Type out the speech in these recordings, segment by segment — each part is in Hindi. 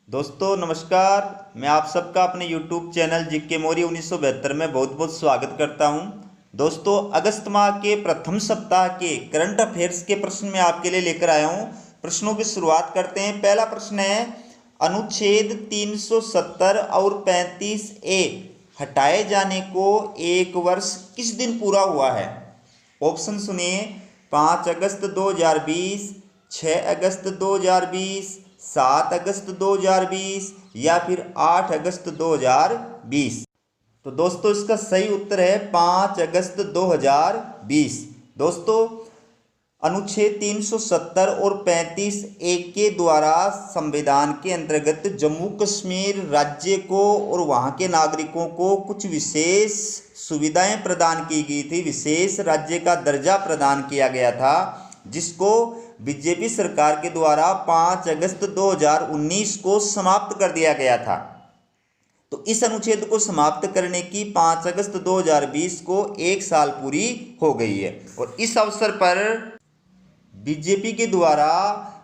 दोस्तों नमस्कार। मैं आप सबका अपने YouTube चैनल जीके मौर्य 1972 में बहुत बहुत स्वागत करता हूं। दोस्तों अगस्त माह के प्रथम सप्ताह के करंट अफेयर्स के प्रश्न मैं आपके लिए लेकर आया हूं। प्रश्नों की शुरुआत करते हैं। पहला प्रश्न है, अनुच्छेद 370 और 35A हटाए जाने को 1 वर्ष किस दिन पूरा हुआ है? ऑप्शन सुनिए। 5 अगस्त 2020, 6 अगस्त 2020, 7 अगस्त 2020 या फिर 8 अगस्त 2020। तो दोस्तों इसका सही उत्तर है 5 अगस्त 2020। दोस्तों अनुच्छेद 370 और 35A के द्वारा संविधान के अंतर्गत जम्मू कश्मीर राज्य को और वहां के नागरिकों को कुछ विशेष सुविधाएं प्रदान की गई थी, विशेष राज्य का दर्जा प्रदान किया गया था, जिसको बीजेपी सरकार के द्वारा 5 अगस्त 2019 को समाप्त कर दिया गया था। तो इस अनुच्छेद को समाप्त करने की 5 अगस्त 2020 को 1 साल पूरी हो गई है और इस अवसर पर बीजेपी के द्वारा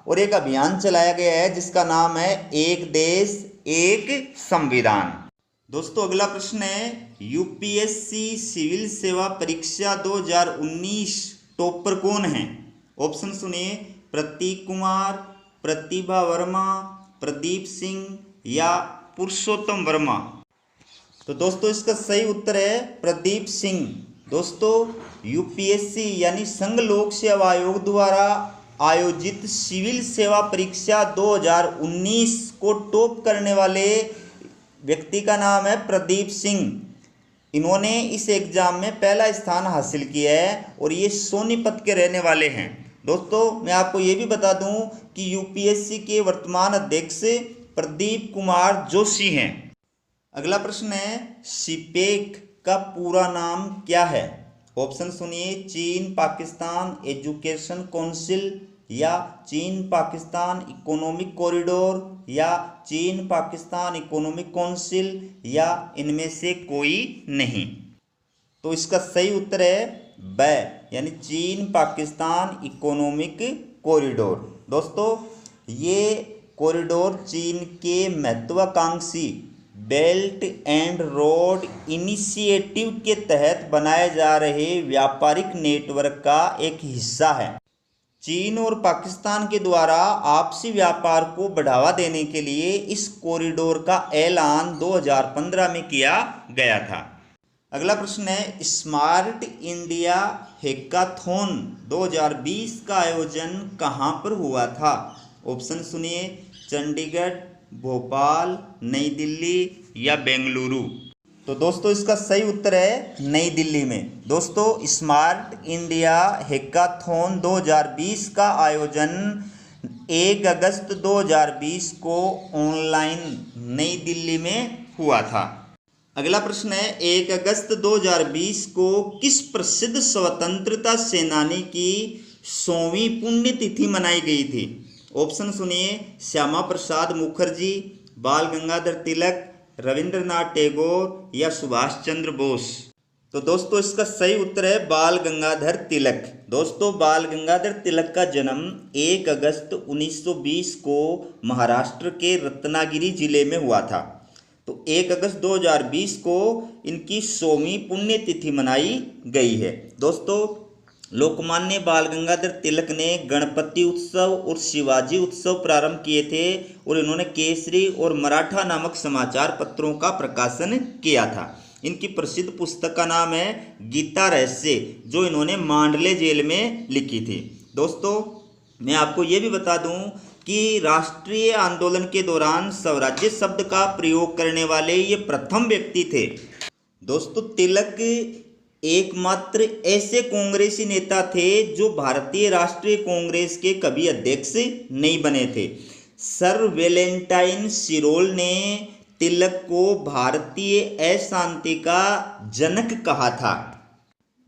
और एक अभियान चलाया गया है जिसका नाम है एक देश एक संविधान। दोस्तों अगला प्रश्न है, यूपीएससी सिविल सेवा परीक्षा 2019 टॉपर कौन है? ऑप्शन सुनिए। प्रतीक कुमार, प्रतिभा वर्मा, प्रदीप सिंह या पुरुषोत्तम वर्मा। तो दोस्तों इसका सही उत्तर है प्रदीप सिंह। दोस्तों यूपीएससी यानी संघ लोक सेवा आयोग द्वारा आयोजित सिविल सेवा परीक्षा 2019 को टॉप करने वाले व्यक्ति का नाम है प्रदीप सिंह। इन्होंने इस एग्जाम में पहला स्थान हासिल किया है और ये सोनीपत के रहने वाले हैं। दोस्तों मैं आपको ये भी बता दूं कि यूपीएससी के वर्तमान अध्यक्ष प्रदीप कुमार जोशी हैं। अगला प्रश्न है, सीपेक का पूरा नाम क्या है? ऑप्शन सुनिए। चीन पाकिस्तान एजुकेशन काउंसिल या चीन पाकिस्तान इकोनॉमिक कॉरिडोर या चीन पाकिस्तान इकोनॉमिक काउंसिल या इनमें से कोई नहीं। तो इसका सही उत्तर है ब यानी चीन पाकिस्तान इकोनॉमिक कॉरिडोर। दोस्तों ये कॉरिडोर चीन के महत्वाकांक्षी बेल्ट एंड रोड इनिशिएटिव के तहत बनाए जा रहे व्यापारिक नेटवर्क का एक हिस्सा है। चीन और पाकिस्तान के द्वारा आपसी व्यापार को बढ़ावा देने के लिए इस कॉरिडोर का ऐलान 2015 में किया गया था। अगला प्रश्न है, स्मार्ट इंडिया हैकाथॉन 2020 का आयोजन कहां पर हुआ था? ऑप्शन सुनिए। चंडीगढ़, भोपाल, नई दिल्ली या बेंगलुरु। तो दोस्तों इसका सही उत्तर है नई दिल्ली में। दोस्तों स्मार्ट इंडिया हैकाथॉन 2020 का आयोजन 1 अगस्त 2020 को ऑनलाइन नई दिल्ली में हुआ था। अगला प्रश्न है, 1 अगस्त 2020 को किस प्रसिद्ध स्वतंत्रता सेनानी की 100वीं पुण्यतिथि मनाई गई थी? ऑप्शन सुनिए। श्यामा प्रसाद मुखर्जी, बाल गंगाधर तिलक, रविंद्रनाथ टैगोर या सुभाष चंद्र बोस। तो दोस्तों इसका सही उत्तर है बाल गंगाधर तिलक। दोस्तों बाल गंगाधर तिलक का जन्म 1 अगस्त 1920 को महाराष्ट्र के रत्नागिरी जिले में हुआ था। तो 1 अगस्त 2020 को इनकी 100वीं पुण्यतिथि मनाई गई है। दोस्तों लोकमान्य बाल गंगाधर तिलक ने गणपति उत्सव और शिवाजी उत्सव प्रारंभ किए थे और इन्होंने केसरी और मराठा नामक समाचार पत्रों का प्रकाशन किया था। इनकी प्रसिद्ध पुस्तक का नाम है गीता रहस्य, जो इन्होंने मांडले जेल में लिखी थी। दोस्तों मैं आपको ये भी बता दूं कि राष्ट्रीय आंदोलन के दौरान स्वराज्य शब्द का प्रयोग करने वाले ये प्रथम व्यक्ति थे। दोस्तों तिलक एकमात्र ऐसे कांग्रेसी नेता थे जो भारतीय राष्ट्रीय कांग्रेस के कभी अध्यक्ष नहीं बने थे। सर वेलेंटाइन सिरोल ने तिलक को भारतीय अशांति का जनक कहा था।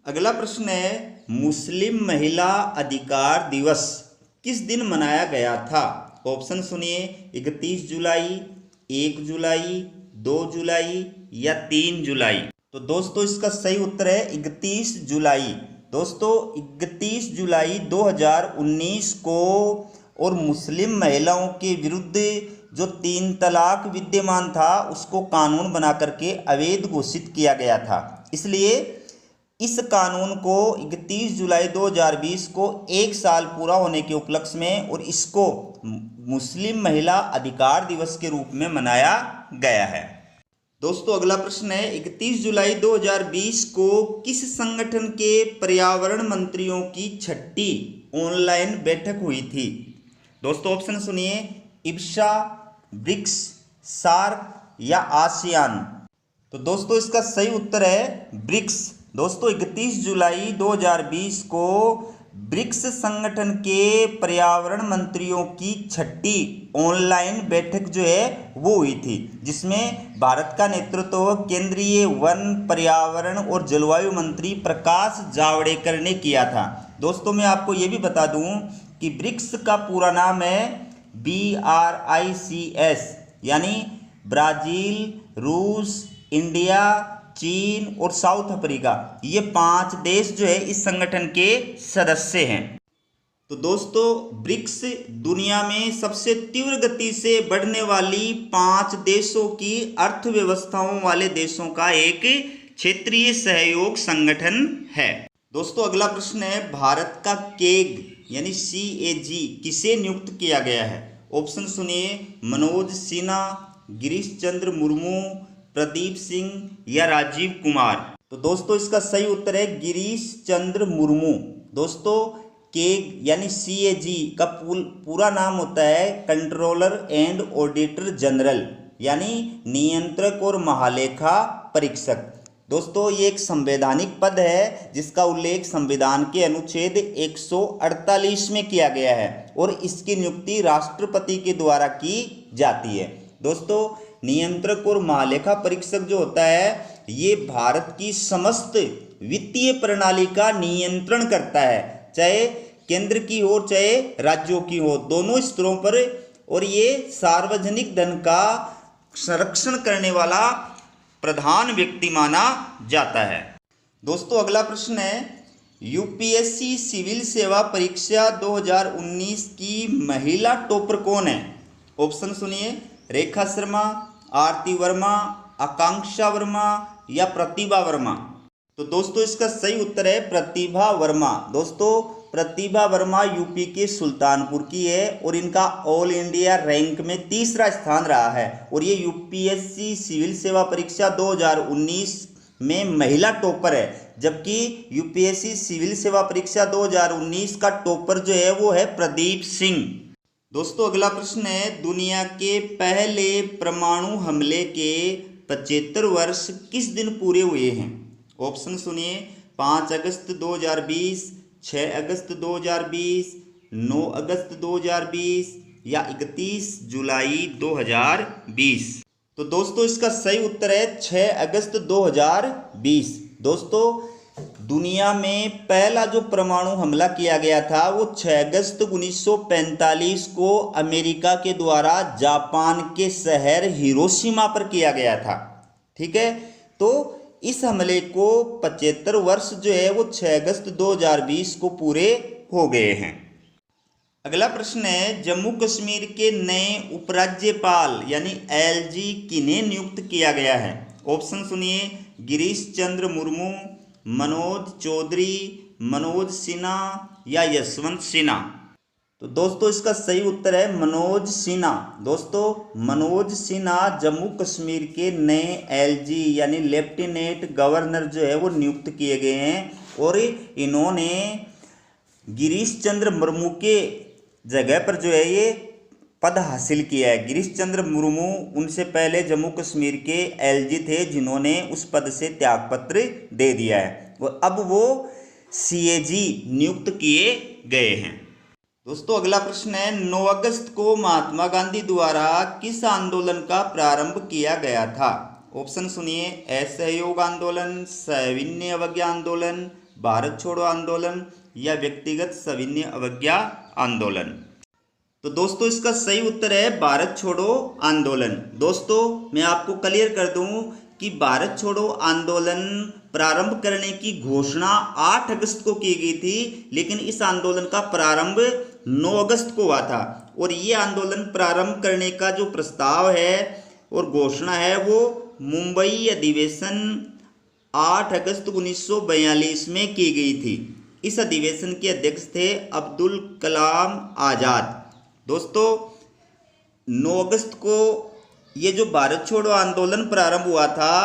अगला प्रश्न है, मुस्लिम महिला अधिकार दिवस किस दिन मनाया गया था? ऑप्शन सुनिए। 31 जुलाई, 1 जुलाई, 2 जुलाई या 3 जुलाई। तो दोस्तों इसका सही उत्तर है 31 जुलाई। दोस्तों 31 जुलाई 2019 को और मुस्लिम महिलाओं के विरुद्ध जो 3 तलाक विद्यमान था उसको कानून बना करके अवैध घोषित किया गया था। इसलिए इस कानून को 31 जुलाई 2020 को 1 साल पूरा होने के उपलक्ष्य में और इसको मुस्लिम महिला अधिकार दिवस के रूप में मनाया गया है। दोस्तों अगला प्रश्न है, 31 जुलाई 2020 को किस संगठन के पर्यावरण मंत्रियों की 6ठी ऑनलाइन बैठक हुई थी? दोस्तों ऑप्शन सुनिए, इब्सा, ब्रिक्स, सार्क या आसियान। तो दोस्तों इसका सही उत्तर है ब्रिक्स। दोस्तों 31 जुलाई 2020 को ब्रिक्स संगठन के पर्यावरण मंत्रियों की 6ठी ऑनलाइन बैठक जो है वो हुई थी, जिसमें भारत का नेतृत्व केंद्रीय वन, पर्यावरण और जलवायु मंत्री प्रकाश जावड़ेकर ने किया था। दोस्तों मैं आपको ये भी बता दूं कि ब्रिक्स का पूरा नाम है BRICS, यानी ब्राज़ील, रूस, इंडिया, चीन और साउथ अफ्रीका, ये 5 देश जो है इस संगठन के सदस्य हैं। तो दोस्तों ब्रिक्स दुनिया में सबसे तीव्र गति से बढ़ने वाली 5 देशों की अर्थव्यवस्थाओं वाले देशों का एक क्षेत्रीय सहयोग संगठन है। दोस्तों अगला प्रश्न है, भारत का केग यानी CAG किसे नियुक्त किया गया है? ऑप्शन सुनिए, मनोज सिन्हा, गिरीश चंद्र मुर्मू, प्रदीप सिंह या राजीव कुमार। तो दोस्तों इसका सही उत्तर है गिरीश चंद्र मुर्मू। दोस्तों केग यानी CAG का पूरा नाम होता है कंट्रोलर एंड ऑडिटर जनरल, यानी नियंत्रक और महालेखा परीक्षक। दोस्तों ये एक संवैधानिक पद है जिसका उल्लेख संविधान के अनुच्छेद 148 में किया गया है और इसकी नियुक्ति राष्ट्रपति के द्वारा की जाती है। दोस्तों नियंत्रक और महालेखा परीक्षक जो होता है ये भारत की समस्त वित्तीय प्रणाली का नियंत्रण करता है, चाहे केंद्र की हो चाहे राज्यों की हो, दोनों स्तरों पर, और ये सार्वजनिक धन का संरक्षण करने वाला प्रधान व्यक्ति माना जाता है। दोस्तों अगला प्रश्न है, UPSC सिविल सेवा परीक्षा 2019 की महिला टॉपर कौन है? ऑप्शन सुनिए, रेखा शर्मा, आरती वर्मा, आकांक्षा वर्मा या प्रतिभा वर्मा। तो दोस्तों इसका सही उत्तर है प्रतिभा वर्मा। दोस्तों प्रतिभा वर्मा यूपी के सुल्तानपुर की है और इनका ऑल इंडिया रैंक में 3रा स्थान रहा है और ये UPSC सिविल सेवा परीक्षा 2019 में महिला टॉपर है, जबकि UPSC सिविल सेवा परीक्षा 2019 का टॉपर जो है वो है प्रदीप सिंह। दोस्तों अगला प्रश्न है, दुनिया के पहले परमाणु हमले के 75 वर्ष किस दिन पूरे हुए हैं? ऑप्शन सुनिए, 5 अगस्त 2020, 6 अगस्त 2020, 9 अगस्त 2020 या 31 जुलाई 2020। तो दोस्तों इसका सही उत्तर है 6 अगस्त 2020। दोस्तों दुनिया में पहला जो परमाणु हमला किया गया था वो 6 अगस्त 1945 को अमेरिका के द्वारा जापान के शहर हिरोशिमा पर किया गया था। ठीक है, तो इस हमले को 75 वर्ष जो है वो 6 अगस्त 2020 को पूरे हो गए हैं। अगला प्रश्न है, जम्मू कश्मीर के नए उपराज्यपाल यानी LG किन्हें नियुक्त किया गया है? ऑप्शन सुनिए, गिरीश चंद्र मुर्मू, मनोज चौधरी, मनोज सिन्हा या यशवंत सिन्हा। तो दोस्तों इसका सही उत्तर है मनोज सिन्हा। दोस्तों मनोज सिन्हा जम्मू कश्मीर के नए LG यानी लेफ्टिनेंट गवर्नर जो है वो नियुक्त किए गए हैं और इन्होंने गिरीश चंद्र मुर्मू के जगह पर जो है ये पद हासिल किया है। गिरीश चंद्र मुर्मू उनसे पहले जम्मू कश्मीर के LG थे जिन्होंने उस पद से त्यागपत्र दे दिया है और अब वो CAG नियुक्त किए गए हैं। दोस्तों अगला प्रश्न है, 9 अगस्त को महात्मा गांधी द्वारा किस आंदोलन का प्रारंभ किया गया था? ऑप्शन सुनिए, असहयोग आंदोलन, सविनय अवज्ञा आंदोलन, भारत छोड़ो आंदोलन या व्यक्तिगत सविनय अवज्ञा आंदोलन। तो दोस्तों इसका सही उत्तर है भारत छोड़ो आंदोलन। दोस्तों मैं आपको क्लियर कर दूं कि भारत छोड़ो आंदोलन प्रारंभ करने की घोषणा 8 अगस्त को की गई थी, लेकिन इस आंदोलन का प्रारंभ 9 अगस्त को हुआ था। और ये आंदोलन प्रारंभ करने का जो प्रस्ताव है और घोषणा है वो मुंबई अधिवेशन 8 अगस्त 1942 में की गई थी। इस अधिवेशन के अध्यक्ष थे अब्दुल कलाम आज़ाद। दोस्तों 9 अगस्त को ये जो भारत छोड़ो आंदोलन प्रारंभ हुआ था,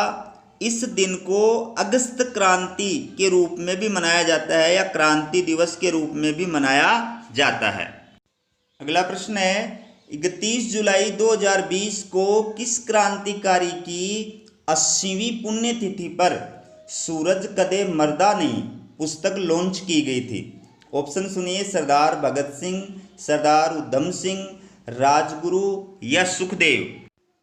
इस दिन को अगस्त क्रांति के रूप में भी मनाया जाता है या क्रांति दिवस के रूप में भी मनाया जाता है। अगला प्रश्न है 31 जुलाई 2020 को किस क्रांतिकारी की 80वीं पुण्यतिथि पर सूरज कदे मरदा नहीं पुस्तक लॉन्च की गई थी? ऑप्शन सुनिए, सरदार भगत सिंह, सरदार उधम सिंह, राजगुरु या सुखदेव।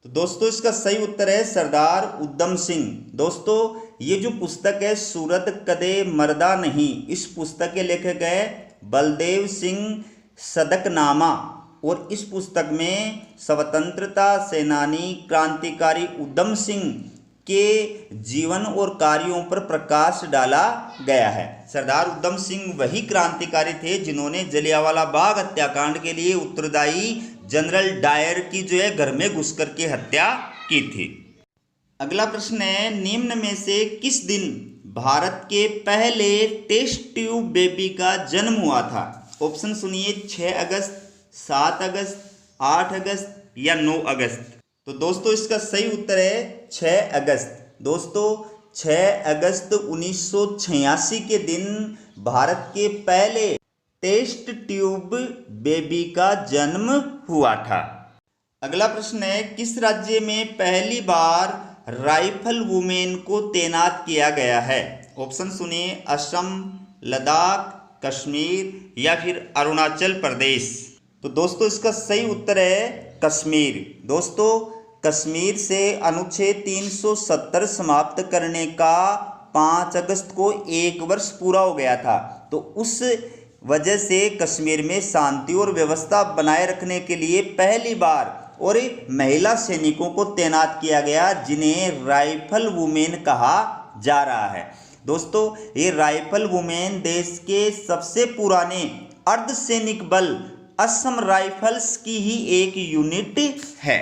तो दोस्तों इसका सही उत्तर है सरदार उधम सिंह। दोस्तों ये जो पुस्तक है सूरज कदे मरदा नहीं, इस पुस्तक के लेखक है बलदेव सिंह सदकनामा। और इस पुस्तक में स्वतंत्रता सेनानी क्रांतिकारी उधम सिंह के जीवन और कार्यों पर प्रकाश डाला गया है। सरदार उधम सिंह वही क्रांतिकारी थे जिन्होंने जलियांवाला बाग हत्याकांड के लिए उत्तरदायी जनरल डायर की जो है घर में घुसकर के हत्या की थी। अगला प्रश्न है निम्न में से किस दिन भारत के पहले टेस्ट ट्यूब बेबी का जन्म हुआ था? ऑप्शन सुनिए, 6 अगस्त, 7 अगस्त, 8 अगस्त या 9 अगस्त। तो दोस्तों इसका सही उत्तर है 6 अगस्त। दोस्तों 6 अगस्त 1986 के दिन भारत के पहले टेस्ट ट्यूब बेबी का जन्म हुआ था। अगला प्रश्न है किस राज्य में पहली बार राइफल वुमेन को तैनात किया गया है? ऑप्शन सुनिए, असम, लद्दाख, कश्मीर या फिर अरुणाचल प्रदेश। तो दोस्तों इसका सही उत्तर है कश्मीर। दोस्तों कश्मीर से अनुच्छेद 370 समाप्त करने का 5 अगस्त को 1 वर्ष पूरा हो गया था। तो उस वजह से कश्मीर में शांति और व्यवस्था बनाए रखने के लिए पहली बार और महिला सैनिकों को तैनात किया गया जिन्हें राइफल वुमेन कहा जा रहा है। दोस्तों ये राइफल वुमेन देश के सबसे पुराने अर्धसैनिक बल असम राइफल्स की ही एक यूनिट है।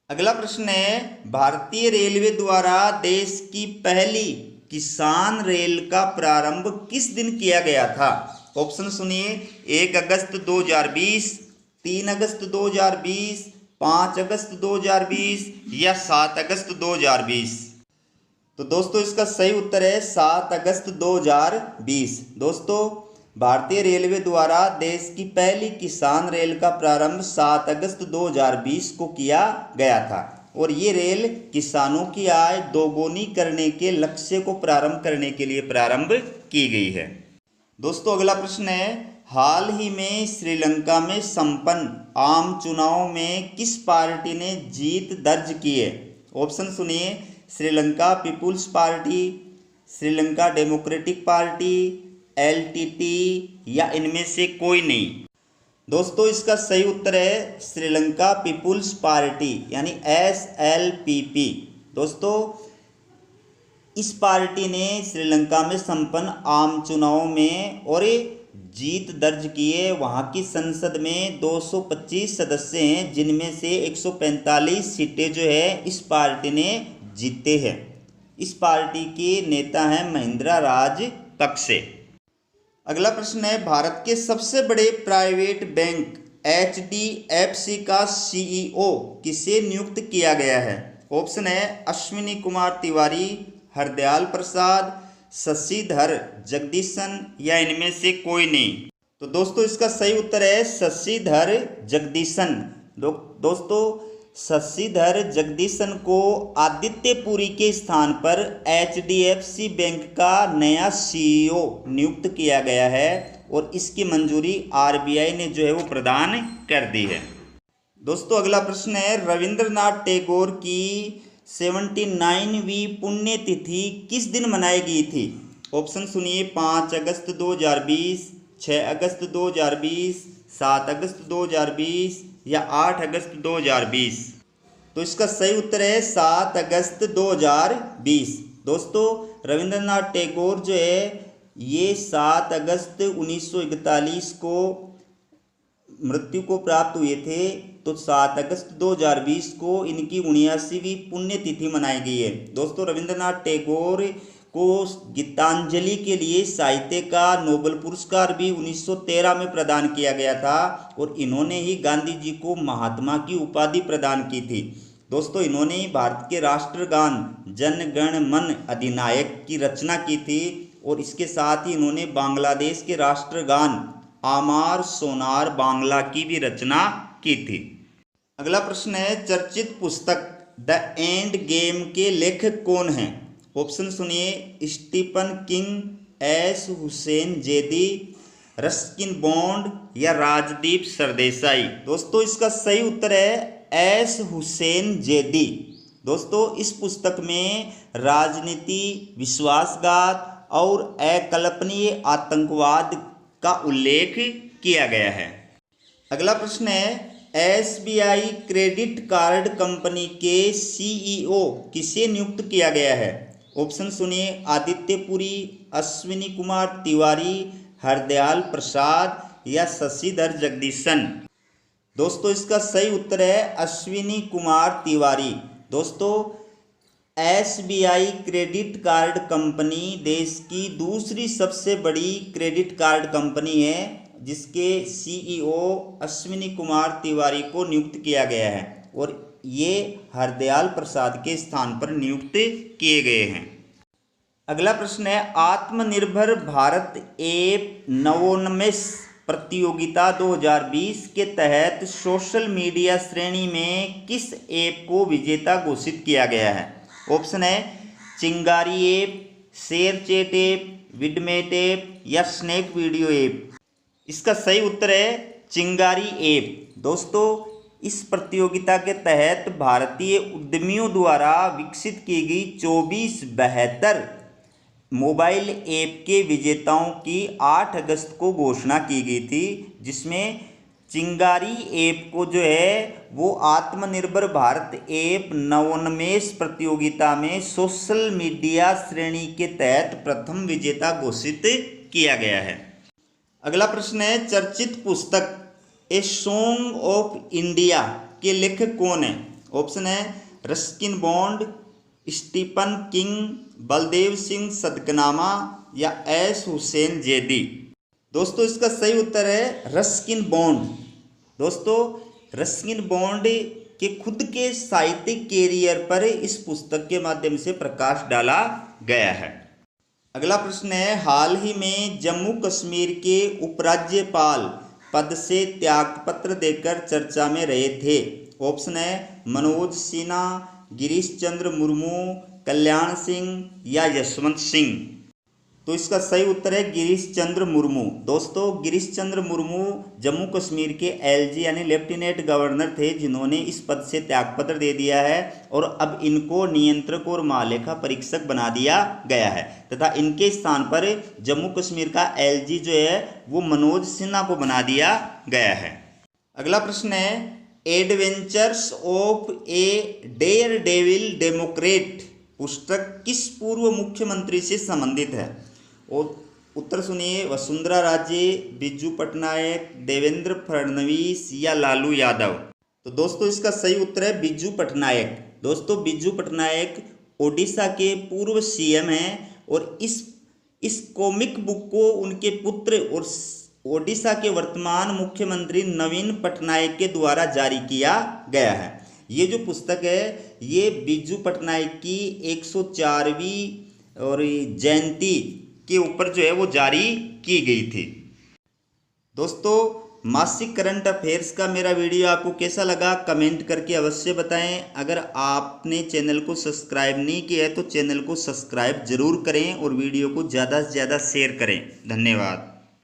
अगला प्रश्न है भारतीय रेलवे द्वारा देश की पहली किसान रेल का प्रारंभ किस दिन किया गया था? ऑप्शन सुनिए, 1 अगस्त 2020, 3 अगस्त 2020, 5 अगस्त 2020 या 7 अगस्त 2020। तो दोस्तों इसका सही उत्तर है 7 अगस्त 2020। दोस्तों भारतीय रेलवे द्वारा देश की पहली किसान रेल का प्रारंभ 7 अगस्त 2020 को किया गया था और ये रेल किसानों की आय दोगुनी करने के लक्ष्य को प्रारंभ करने के लिए प्रारंभ की गई है। दोस्तों अगला प्रश्न है हाल ही में श्रीलंका में संपन्न आम चुनाव में किस पार्टी ने जीत दर्ज की है? ऑप्शन सुनिए, Sri Lanka people's party, Sri Lanka democratic party, LTT या इनमें से कोई नहीं। दोस्तों इसका सही उत्तर है श्रीलंका पीपुल्स पार्टी यानी SLPP। दोस्तों इस पार्टी ने श्रीलंका में संपन्न आम चुनाव में और जीत दर्ज की है। वहाँ की संसद में 225 सदस्य हैं जिनमें से 145 सीटें जो है इस पार्टी ने जीते हैं। इस पार्टी के नेता हैं महिंद्रा राजपक्षे। अगला प्रश्न है भारत के सबसे बड़े प्राइवेट बैंक HDFC का CEO किसे नियुक्त किया गया है? ऑप्शन है अश्विनी कुमार तिवारी, हरदयाल प्रसाद, शशिधर जगदीशन या इनमें से कोई नहीं। तो दोस्तों इसका सही उत्तर है शशिधर जगदीशन। दोस्तों शशिधर जगदीशन को आदित्यपुरी के स्थान पर HDFC बैंक का नया CEO नियुक्त किया गया है और इसकी मंजूरी RBI ने जो है वो प्रदान कर दी है। दोस्तों अगला प्रश्न है रविंद्रनाथ टैगोर की 79वीं पुण्यतिथि किस दिन मनाई गई थी? ऑप्शन सुनिए, 5 अगस्त 2020, 6 अगस्त 2020, 7 अगस्त 2020 या 8 अगस्त 2020। तो इसका सही उत्तर है 7 अगस्त 2020। दोस्तों रविंद्रनाथ टैगोर जो है ये 7 अगस्त 1941 को मृत्यु को प्राप्त हुए थे। तो 7 अगस्त 2020 को इनकी 79वीं पुण्यतिथि मनाई गई है। दोस्तों रविंद्रनाथ टैगोर को गीतांजलि के लिए साहित्य का नोबेल पुरस्कार भी 1913 में प्रदान किया गया था और इन्होंने ही गांधी जी को महात्मा की उपाधि प्रदान की थी। दोस्तों इन्होंने ही भारत के राष्ट्रगान जन गण मन अधिनायक की रचना की थी और इसके साथ ही इन्होंने बांग्लादेश के राष्ट्रगान आमार सोनार बांग्ला की भी रचना की थी। अगला प्रश्न है चर्चित पुस्तक द एंड गेम के लेखक कौन हैं? ऑप्शन सुनिए, Stephen King, S Hussain Zaidi, Ruskin Bond या राजदीप सरदेसाई। दोस्तों इसका सही उत्तर है एस हुसैन जैदी। दोस्तों इस पुस्तक में राजनीति, विश्वासघात और अकल्पनीय आतंकवाद का उल्लेख किया गया है। अगला प्रश्न है एसबीआई क्रेडिट कार्ड कंपनी के सीईओ किसे नियुक्त किया गया है? ऑप्शन सुनिए, आदित्य पुरी, अश्विनी कुमार तिवारी, हरदयाल प्रसाद या शशिधर जगदीशन। दोस्तों इसका सही उत्तर है अश्विनी कुमार तिवारी। दोस्तों एसबीआई क्रेडिट कार्ड कंपनी देश की दूसरी सबसे बड़ी क्रेडिट कार्ड कंपनी है जिसके सीईओ अश्विनी कुमार तिवारी को नियुक्त किया गया है और ये हरदयाल प्रसाद के स्थान पर नियुक्त किए गए हैं। अगला प्रश्न है आत्मनिर्भर भारत ऐप नवोन्मेष प्रतियोगिता 2020 के तहत सोशल मीडिया श्रेणी में किस ऐप को विजेता घोषित किया गया है? ऑप्शन है चिंगारी app, ShareChat app, Vidmate app या स्नैक वीडियो ऐप। इसका सही उत्तर है चिंगारी ऐप। दोस्तों इस प्रतियोगिता के तहत भारतीय उद्यमियों द्वारा विकसित की गई 24 बेहतर मोबाइल ऐप के विजेताओं की 8 अगस्त को घोषणा की गई थी, जिसमें चिंगारी ऐप को जो है वो आत्मनिर्भर भारत ऐप नवोन्मेष प्रतियोगिता में सोशल मीडिया श्रेणी के तहत प्रथम विजेता घोषित किया गया है। अगला प्रश्न है चर्चित पुस्तक ए सॉन्ग ऑफ इंडिया के लेखक कौन है? ऑप्शन है Ruskin Bond, Stephen King, Baldev Singh Sadaknama या एस हुसैन जैदी। दोस्तों इसका सही उत्तर है रस्किन बॉन्ड। दोस्तों रस्किन बॉन्ड के खुद के साहित्यिक कैरियर पर इस पुस्तक के माध्यम से प्रकाश डाला गया है। अगला प्रश्न है हाल ही में जम्मू कश्मीर के उपराज्यपाल पद से त्यागपत्र देकर चर्चा में रहे थे। ऑप्शन है मनोज सिन्हा, गिरीश चंद्र मुर्मू, कल्याण सिंह या यशवंत सिंह। तो इसका सही उत्तर है गिरीश चंद्र मुर्मू। दोस्तों गिरीश चंद्र मुर्मू जम्मू कश्मीर के एलजी यानी लेफ्टिनेंट गवर्नर थे जिन्होंने इस पद से त्यागपत्र दे दिया है और अब इनको नियंत्रक और महालेखा परीक्षक बना दिया गया है तथा इनके स्थान पर जम्मू कश्मीर का एलजी जो है वो मनोज सिन्हा को बना दिया गया है। अगला प्रश्न है adventures of a daredevil democrat पुस्तक किस पूर्व मुख्यमंत्री से संबंधित है? और उत्तर सुनिए वसुंधरा राजे, बिजू पटनायक, देवेंद्र फडणवीस या लालू यादव। तो दोस्तों इसका सही उत्तर है बिजू पटनायक। दोस्तों बिजू पटनायक ओडिशा के पूर्व सीएम हैं और इस कॉमिक बुक को उनके पुत्र और ओडिशा के वर्तमान मुख्यमंत्री नवीन पटनायक के द्वारा जारी किया गया है। ये जो पुस्तक है ये बिजू पटनायक की 104वीं और जयंती के ऊपर जो है वो जारी की गई थी। दोस्तों मासिक करंट अफेयर्स का मेरा वीडियो आपको कैसा लगा कमेंट करके अवश्य बताएं। अगर आपने चैनल को सब्सक्राइब नहीं किया है तो चैनल को सब्सक्राइब जरूर करें और वीडियो को ज़्यादा से ज़्यादा शेयर करें। धन्यवाद।